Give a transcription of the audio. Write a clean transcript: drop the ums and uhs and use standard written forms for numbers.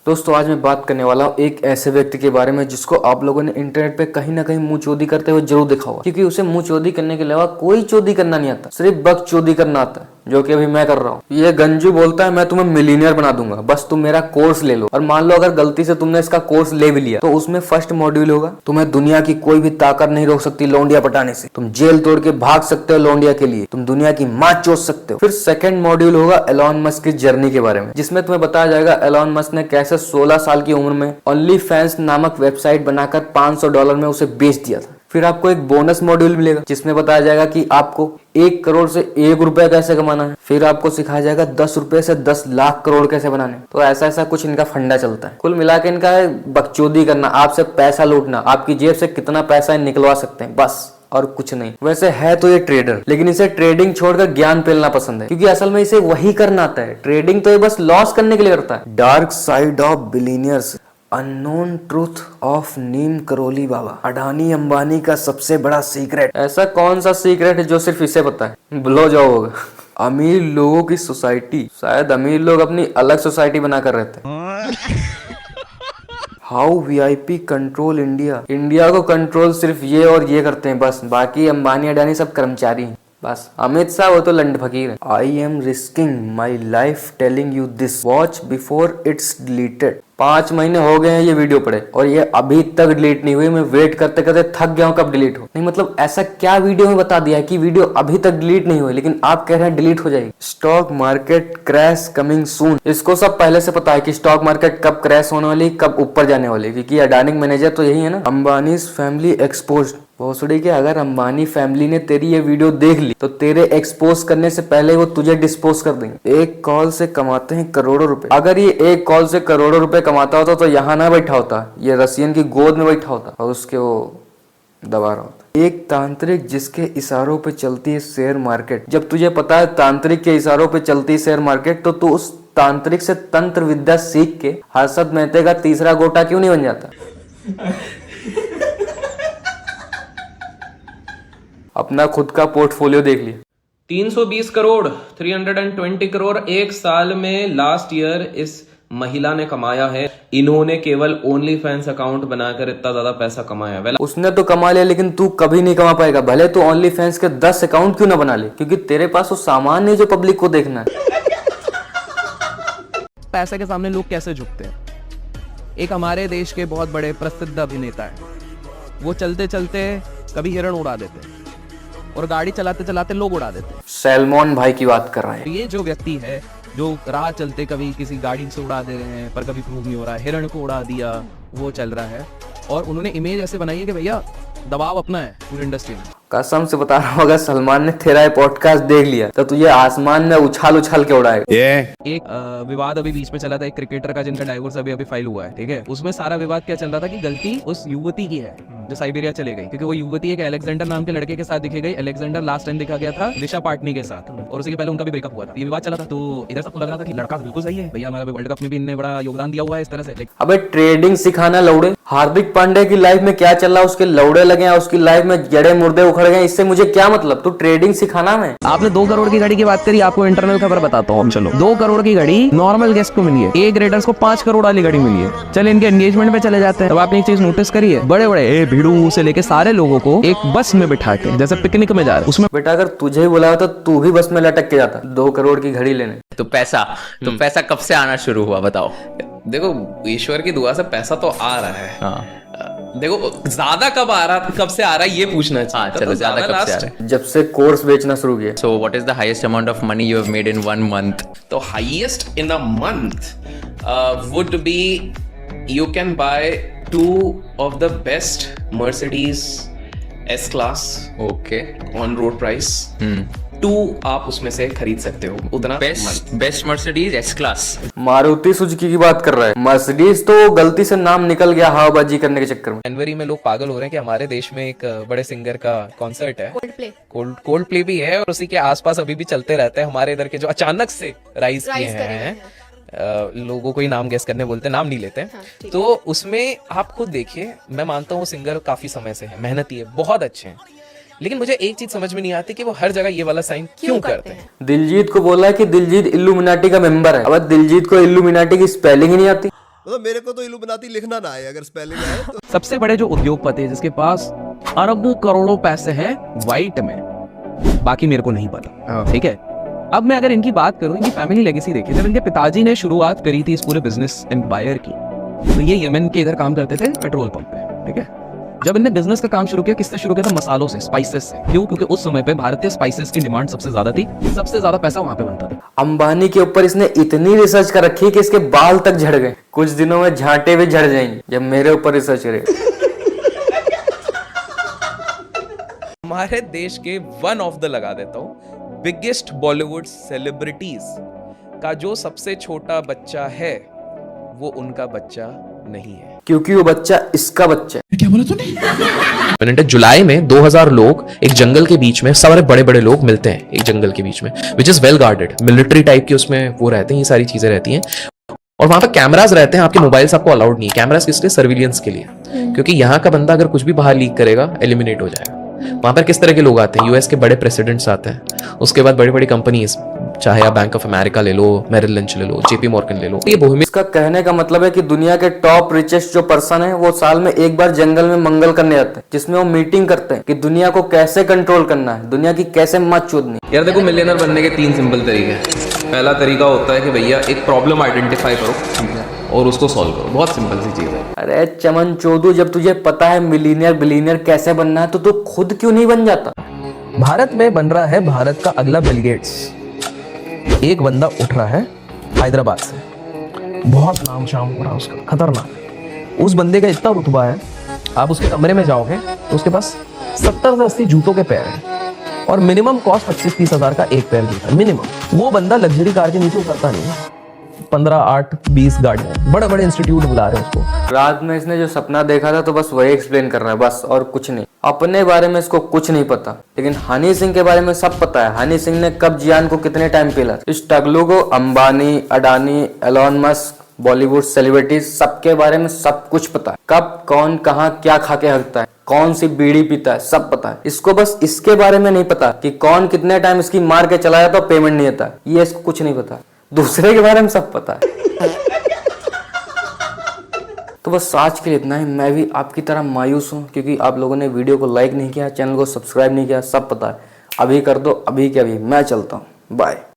दोस्तों आज मैं बात करने वाला हूँ एक ऐसे व्यक्ति के बारे में जिसको आप लोगों ने इंटरनेट पे कहीं ना कहीं मुंह चोदी करते हुए जरूर देखा होगा, क्योंकि उसे मुंह चोदी करने के अलावा कोई चोदी करना नहीं आता, सिर्फ बक चोदी करना आता है, जो कि अभी मैं कर रहा हूँ। ये गंजू बोलता है मैं तुम्हें मिलीनियर बना दूंगा, बस तुम मेरा कोर्स ले लो। और मान लो अगर गलती से तुमने इसका कोर्स ले भी लिया तो उसमें फर्स्ट मॉड्यूल होगा तुम्हें दुनिया की कोई भी ताकत नहीं रोक सकती लौंडिया पटाने से, तुम जेल तोड़ के भाग सकते हो लौंडिया के लिए, तुम दुनिया की माँ चोद सकते हो। फिर सेकंड मॉड्यूल होगा एलॉन मस्क की जर्नी के बारे में, जिसमें तुम्हें बताया जाएगा एलॉन मस्क ने कैसे 16 साल की उम्र में ओनली फैंस नामक वेबसाइट बनाकर $500 में उसे बेच दिया था। फिर आपको एक बोनस मॉड्यूल मिलेगा जिसमें बताया जाएगा कि आपको 1 करोड़ से 1 रुपया कैसे कमाना है। फिर आपको सिखाया जाएगा 10 रुपए से 10 लाख करोड़ कैसे बनाने। तो ऐसा कुछ इनका फंडा चलता है। कुल मिला के इनका है बकचोदी करना, आपसे पैसा लूटना, आपकी जेब से कितना पैसा निकलवा सकते हैं, बस और कुछ नहीं। वैसे है तो ये ट्रेडर, लेकिन इसे ट्रेडिंग छोड़कर ज्ञान पेलना पसंद है, क्योंकि असल में इसे वही करना आता है। ट्रेडिंग तो ये बस लॉस करने के लिए करता है। Dark side of billionaires, unknown truth of Neem Karoli Baba, Adani Ambani का सबसे बड़ा सीक्रेट। ऐसा कौन सा सीक्रेट है जो सिर्फ इसे पता है? ब्लो जॉब होगा। अमीर लोगों की सोसाइटी, शायद अमीर लोग अपनी अलग सोसाइटी बनाकर रहते हैं। How VIP control India, India को कंट्रोल सिर्फ ये और ये करते हैं बस, बाकी अंबानी अडानी सब कर्मचारी हैं बस। अमित शाह वो तो लंड फकीर है। I am risking my life telling you this, watch before it's deleted. 5 महीने हो गए हैं ये वीडियो पड़े और ये अभी तक डिलीट नहीं हुई। मैं वेट करते करते थक गया हूँ कब डिलीट हो। नहीं मतलब ऐसा क्या वीडियो में बता दिया है कि वीडियो अभी तक डिलीट नहीं हुई, लेकिन आप कह रहे हैं डिलीट हो जाएगी। Stock market crash coming soon, इसको सब पहले से पता है कि स्टॉक मार्केट कब क्रैश होने वाली, कब ऊपर जाने वाली, क्योंकि अडानी मैनेजर तो यही है ना। अंबानी फैमिली एक्सपोज्ड, भोसड़ी के अगर अंबानी फैमिली ने तेरी ये वीडियो देख ली तो तेरे एक्सपोज करने से पहले वो तुझे डिस्पोज कर देंगे। एक कॉल से कमाते हैं करोड़ों रुपए। अगर ये एक कॉल से करोड़ों रुपए कमाता होता तो यहाँ ना बैठा होता, ये रसियन की गोद में बैठा होता और उसके वो दबा रहा होता। एक तांत्रिक जिसके इशारों पे चलती है शेयर मार्केट। जब तुझे पता है तांत्रिक के इशारों पे चलती है शेयर मार्केट, तो तू उस तांत्रिक से तंत्र विद्या सीख के हर्षद मेहते का तीसरा गोटा क्यों नहीं बन जाता? अपना खुद का पोर्टफोलियो देख लिया। 320 करोड़ 320 करोड़ एक साल में लास्ट ईयर इस महिला ने कमाया है। इन्होंने केवल ओनली फैंस अकाउंट बनाकर इतना ज्यादा पैसा कमाया है। उसने तो कमा लिया, लेकिन तू कभी नहीं कमा पाएगा, भले तू ओनली फैंस के 10 अकाउंट क्यों ना बना ले, क्योंकि तेरे पास वो सामान नहीं जो पब्लिक को देखना है। पैसे के सामने लोग कैसे झुकते हैं? एक हमारे देश के बहुत बड़े प्रसिद्ध अभिनेता है, वो चलते चलते कभी हिरण उड़ा देते हैं और गाड़ी चलाते चलाते लोग उड़ा देते हैं। सैलमोन भाई की बात कर रहे हैं। ये जो व्यक्ति है जो राह चलते कभी किसी गाड़ी से उड़ा दे रहे हैं पर कभी प्रूव नहीं हो रहा है, हिरण को उड़ा दिया, वो चल रहा है। और उन्होंने इमेज ऐसे बनाई है कि भैया दबाव अपना है पूरी इंडस्ट्री में। कसम से बता रहा हूँ, अगर सलमान ने तेरा ये पॉडकास्ट देख लिया तो तुझे आसमान में उछाल उछाल के उड़ाएगा। एक विवाद अभी बीच में चला था एक क्रिकेटर का जिनका डाइवोर्स अभी फाइल हुआ है, ठीक है। उसमें सारा विवाद क्या चल रहा था कि गलती उस युवती की है जो साइबेरिया चले गई, क्योंकि वो युवती एक अलेक्जेंडर नाम के लड़के के साथ दिखे गई। अलेक्जेंडर लास्ट टाइम दिखा गया था दिशा पाटनी के साथ, और उसके पहले उनका भी ब्रेकअप हुआ था। ये विवाद चला था, तो इधर सबको लग रहा था कि लड़का बिल्कुल सही है, भैया हमारे वर्ल्ड कप में भी इनने बड़ा योगदान दिया हुआ है इस तरह से। अबे ट्रेडिंग सिखाना लौड़े। हार्दिक पांड्या की लाइफ में क्या चल रहा है, उसके लौड़े लगे हैं, उसकी लाइफ में जड़े मुर्दे उखड़ गए, इससे मुझे क्या मतलब? तू ट्रेडिंग सिखाना है। आपने 2 करोड़ की घड़ी की बात करी, आपको इंटरनल खबर बताता हूँ। चलो 2 करोड़ की घड़ी नॉर्मल गेस्ट को मिली है, ए ग्रेडर्स को 5 करोड़ वाली घड़ी मिली है। चल इनके एंगेजमेंट पे चले जाते हैं। तब आपने एक चीज नोटिस करी है, बड़े बड़े भीड़ू से लेके सारे लोगों को एक बस में बिठा के जैसे पिकनिक में जा रहे, उसमें बेटा अगर तुझे ही बुलाया तो तू भी बस में लटक के जाता 2 करोड़ की घड़ी लेने। तो पैसा कब से आना शुरू हुआ बताओ? देखो ईश्वर की दुआ से पैसा तो आ रहा है। हाँ देखो ज्यादा कब आ रहा था, कब से आ रहा है ये पूछना चाहिए। हाँ चलो, ज्यादा कब से आ रहा है? जब से कोर्स बेचना शुरू किया। So what is the highest amount of money you have made in 1 month? तो highest in a month would be you can buy 2 of the best Mercedes S class Okay. on road price. 2 आप उसमें से खरीद सकते हो, उतना Best Mercedes S class. Maruti Suzuki की बात कर रहा है। मर्सिडीज तो गलती से नाम निकल गया हवाबाजी करने के चक्कर में। जनवरी में लोग पागल हो रहे हैं कि हमारे देश में एक बड़े सिंगर का कॉन्सर्ट है, कोल्ड प्ले भी है, और उसी के आसपास अभी भी चलते रहते हैं हमारे इधर के जो अचानक से राइज किए हैं। लोगों को ही नाम गेस करने बोलते हैं, नाम नहीं लेते हैं। हाँ, तो उसमें आप खुद देखिए, मैं मानता हूँ वो सिंगर काफी समय से है, मेहनती है, बहुत अच्छे हैं, लेकिन मुझे एक चीज समझ में नहीं आती कि वो हर जगह ये वाला साइन क्यों करते हैं। दिलजीत को बोला है कि दिलजीत इल्लुमिनाटी का मेंबर है। अब दिलजीत को इल्लुमिनाटी की स्पेलिंग ही नहीं आती। मतलब मेरे को तो इल्यूमिनाटी लिखना ना आए, अगर स्पेलिंग आए तो। सबसे बड़े जो उद्योगपति है जिसके पास अरबों करोड़ों पैसे हैं वाइट में, बाकी मेरे को नहीं पता, ठीक है। अब मैं अगर इनकी बात करूं, इनकी फैमिली लेगेसी देखिए, जब इनके पिताजी ने शुरुआत करी थी इस पूरे बिजनेस एम्पायर की, तो ये यमन के इधर काम करते थे पेट्रोल पंप पे, ठीक है। जब इनने बिजनेस का काम शुरू किया, किससे शुरू किया था? मसालों से, स्पाइसेस से। क्यों? क्योंकि उस समय पे भारतीय स्पाइसेस की डिमांड सबसे ज्यादा थी, सबसे ज्यादा पैसा वहां पे बनता था। अंबानी के ऊपर इसने इतनी रिसर्च कर रखी है कि इसके बाल तक झड़ गए, कुछ दिनों में झांटे भी झड़ जाएंगे जब मेरे ऊपर रिसर्च करेगा। हमारे देश के वन ऑफ द लगा देता हूं बिगेस्ट बॉलीवुड सेलिब्रिटीज का जो सबसे छोटा बच्चा है वो उनका बच्चा नहीं है, क्योंकि वो बच्चा इसका बच्चा है। मिनट जुलाई में 2000 लोग एक जंगल के बीच में, सारे बड़े बड़े लोग मिलते हैं एक जंगल के बीच में, which is well guarded, military type की उसमें वो रहते हैं, ये सारी चीजें रहती हैं, और वहां पर कैमरास रहते हैं। आपके मोबाइल्स आपको अलाउड नहीं है। कैमरास किस लिए? सर्विलियंस के लिए, क्योंकि यहाँ का बंदा अगर कुछ भी बाहर लीक करेगा एलिमिनेट हो जाएगा। वहां पर किस तरह के लोग आते हैं? यूएस के बड़े प्रेसिडेंट्स आते हैं, उसके बाद बड़ी बड़ी कंपनीज, चाहे आप बैंक ऑफ अमेरिका ले लो, मेरिल लिंच ले लो, जेपी मॉर्गन ले लो, ये बोहेमियन। इसका कहने का मतलब है कि दुनिया के टॉप रिचेस्ट जो पर्सन है वो साल में एक बार जंगल में मंगल करने आते हैं, जिसमें वो मीटिंग करते हैं कि दुनिया को कैसे कंट्रोल करना है, दुनिया की कैसे मत चोदनी। यार देखो, मिलियनर बनने के 3 सिंपल तरीके हैं। पहला तरीका होता है कि भैया एक प्रॉब्लम आइडेंटिफाई करो और उसको सॉल्व करो। बहुत सिंपल सी चीज है। अरे चमन चोदू, जब तुझे पता है मिलीनियर बिलीनियर कैसे बनना है तो तू खुद क्यों नहीं बन जाता? भारत में बन रहा है भारत का अगला बिल गेट्स। एक बंदा उठ रहा है हैदराबाद से, बहुत नाम शाम हो रहा है उसका, खतरनाक। उस बंदे का इतना रुतबा है, आप उसके कमरे में जाओगे तो उसके पास 70 से 80 जूतों के पैर हैं और मिनिमम कॉस्ट 25-30 हजार का एक पैर जूता मिनिमम। वो बंदा लग्जरी कार के नीचे उतरता नहीं है। 15, 8, 20 गाड़ियां, बड़े बड़े इंस्टीट्यूट बुला रहे हैं उसको। रात में इसने जो सपना देखा था तो बस वही एक्सप्लेन कर रहा है, बस और कुछ नहीं। अपने बारे में इसको कुछ नहीं पता, लेकिन हनी सिंह के बारे में सब पता है। हनी सिंह ने कब जियान को कितने टाइम पिला। इस टगलू को Ambani, Adani, Elon Musk, Bollywood celebrities सबके बारे में सब कुछ पता है। कब कौन कहाँ क्या खा के हकता है, कौन सी बीड़ी पीता है, सब पता है। इसको बस इसके बारे में नहीं पता कि कौन कितने टाइम इसकी मार के चलाया तो पेमेंट नहीं आता, ये इसको कुछ नहीं पता। दूसरे के बारे में सब पता है। तो बस आज के लिए इतना ही। मैं भी आपकी तरह मायूस हूँ क्योंकि आप लोगों ने वीडियो को लाइक नहीं किया, चैनल को सब्सक्राइब नहीं किया, सब पता है। अभी कर दो, अभी के अभी। मैं चलता हूँ, बाय।